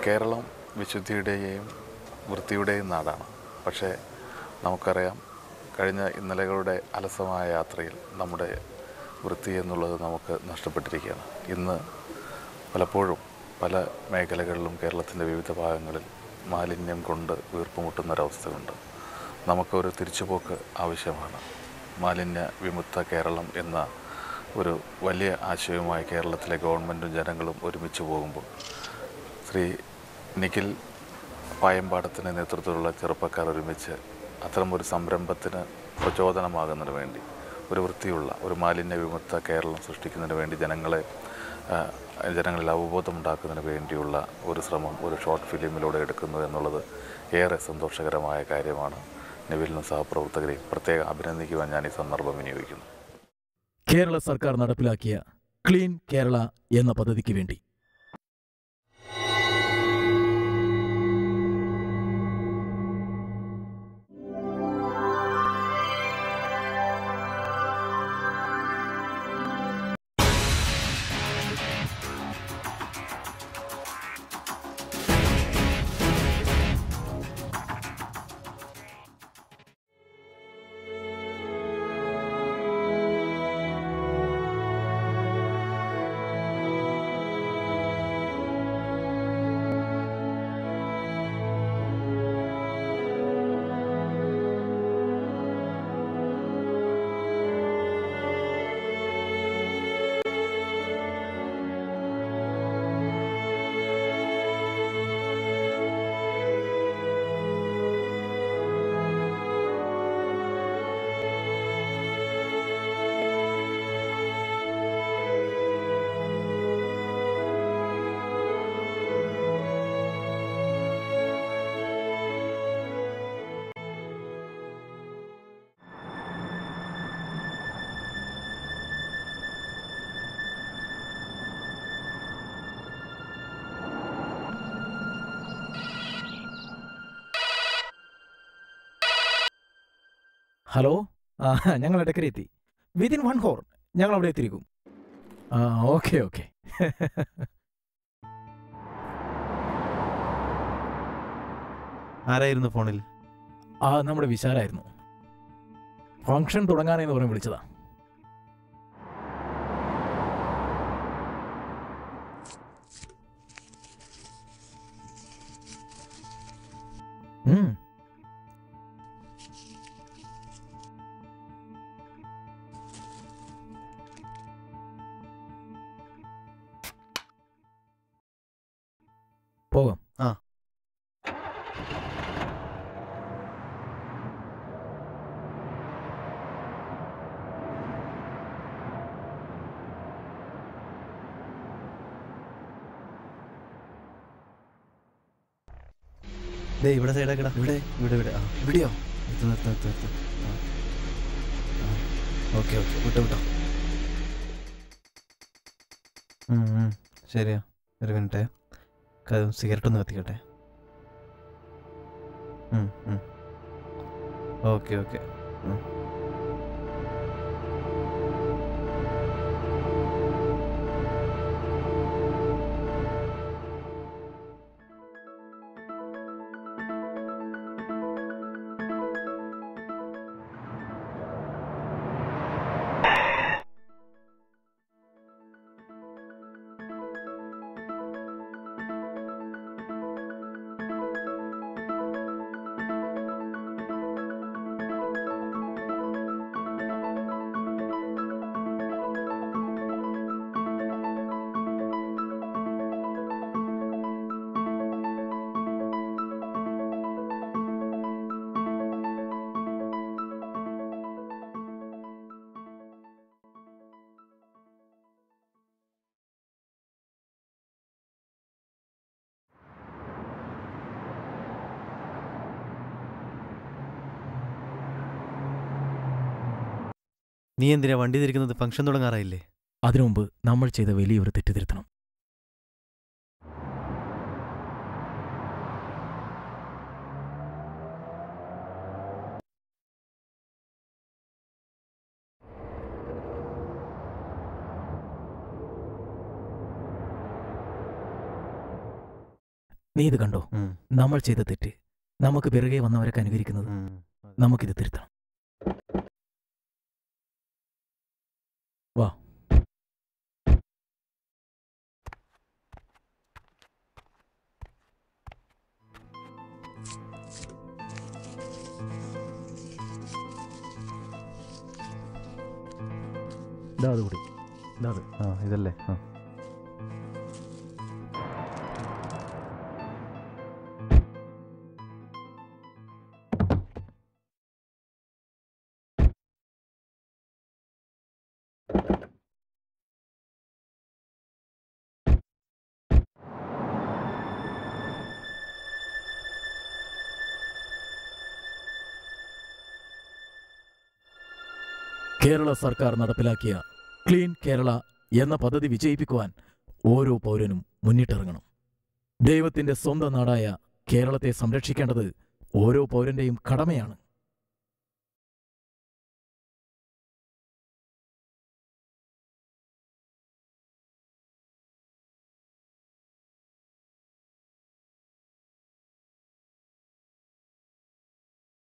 കേരളം വിശുദ്ധിയുടെയും വൃത്തിയുടെയും നാടാണ്. പക്ഷേ നമുക്കറിയാം, കഴിഞ്ഞ ഇന്നലകളുടെ അലസമായ യാത്രയിൽ നമ്മുടെ വൃത്തി എന്നുള്ളത് നമുക്ക് നഷ്ടപ്പെട്ടിരിക്കുകയാണ്. ഇന്ന് പലപ്പോഴും പല മേഖലകളിലും കേരളത്തിൻ്റെ വിവിധ ഭാഗങ്ങളിൽ മാലിന്യം കൊണ്ട് വീർപ്പുമുട്ടുന്നൊരവസ്ഥയുണ്ട്. നമുക്കൊരു തിരിച്ചുപോക്ക് ആവശ്യമാണ്. മാലിന്യ വിമുക്ത കേരളം എന്ന ഒരു വലിയ ആശയവുമായി കേരളത്തിലെ ഗവൺമെൻറ്റും ജനങ്ങളും ഒരുമിച്ച് പോകുമ്പോൾ ശ്രീ നിഖിൽ പായമ്പാടത്തിൻ്റെ നേതൃത്വത്തിലുള്ള ചെറുപ്പക്കാർ ഒരുമിച്ച് അത്തരമൊരു സംരംഭത്തിന് പ്രചോദനമാകുന്നതിന് വേണ്ടി, ഒരു വൃത്തിയുള്ള ഒരു മാലിന്യ വിമുക്ത കേരളം സൃഷ്ടിക്കുന്നതിന് വേണ്ടി ജനങ്ങളിൽ അവബോധമുണ്ടാക്കുന്നതിന് വേണ്ടിയുള്ള ഒരു ശ്രമം ഒരു ഷോർട്ട് ഫിലിമിലൂടെ എടുക്കുന്നു എന്നുള്ളത് ഏറെ സന്തോഷകരമായ കാര്യമാണ്. നിവിലിനും സഹപ്രവർത്തകരെയും പ്രത്യേകം അഭിനന്ദിക്കുവാൻ ഞാൻ ഈ സന്ദർഭം വിനിയോഗിക്കുന്നു. കേരള സർക്കാർ നടപ്പിലാക്കിയ ക്ലീൻ കേരള എന്ന പദ്ധതിക്ക് വേണ്ടി ഹലോ, ഞങ്ങൾ ഇടയ്ക്കര എത്തി. വിതിൻ 1 hour ഞങ്ങൾ അവിടെ എത്തിയിരിക്കും. Okay okay. ആരായിരുന്നു ഫോണിൽ? നമ്മുടെ വിശാലായിരുന്നു. ഫംഗ്ഷൻ തുടങ്ങാനെന്ന് പറഞ്ഞ് വിളിച്ചതാ. പോകാം. ഇവിടെ സൈഡാക്കടാ. ഇവിടെ ഇവിടെ ഇവിടെ ഇവിടെയോ? ഓക്കെ ഓക്കെ, വിട്ടോ വിട്ടോ. ശരിയാ, ഒരു മിനിറ്റ്. സിഗരറ്റ് ഒന്ന് കത്തിക്കട്ടെ. Okay okay. നീ എന്തിനാ വണ്ടി തിരിക്കുന്നത്? ഫംഗ്ഷൻ തുടങ്ങാറായില്ലേ? അതിനു മുമ്പ് നമ്മൾ ചെയ്ത വലിയൊരു തെറ്റ് തിരുത്തണം. നീ ഇത് കണ്ടോ? ഉം, നമ്മൾ ചെയ്ത തെറ്റ് നമുക്ക് പിറകെ വന്നവരൊക്കെ അനുകരിക്കുന്നത്. ഉം. നമുക്കിത് തിരുത്തണം. വാ. അതുകൂടി ആ ഇതല്ലേ? ആ കേരള സർക്കാർ നടപ്പിലാക്കിയ ക്ലീൻ കേരള എന്ന പദ്ധതി വിജയിപ്പിക്കുവാൻ ഓരോ പൗരനും മുന്നിട്ടിറങ്ങണം. ദൈവത്തിന്റെ സ്വന്തം നാടായ കേരളത്തെ സംരക്ഷിക്കേണ്ടത് ഓരോ പൗരന്റെയും കടമയാണ്.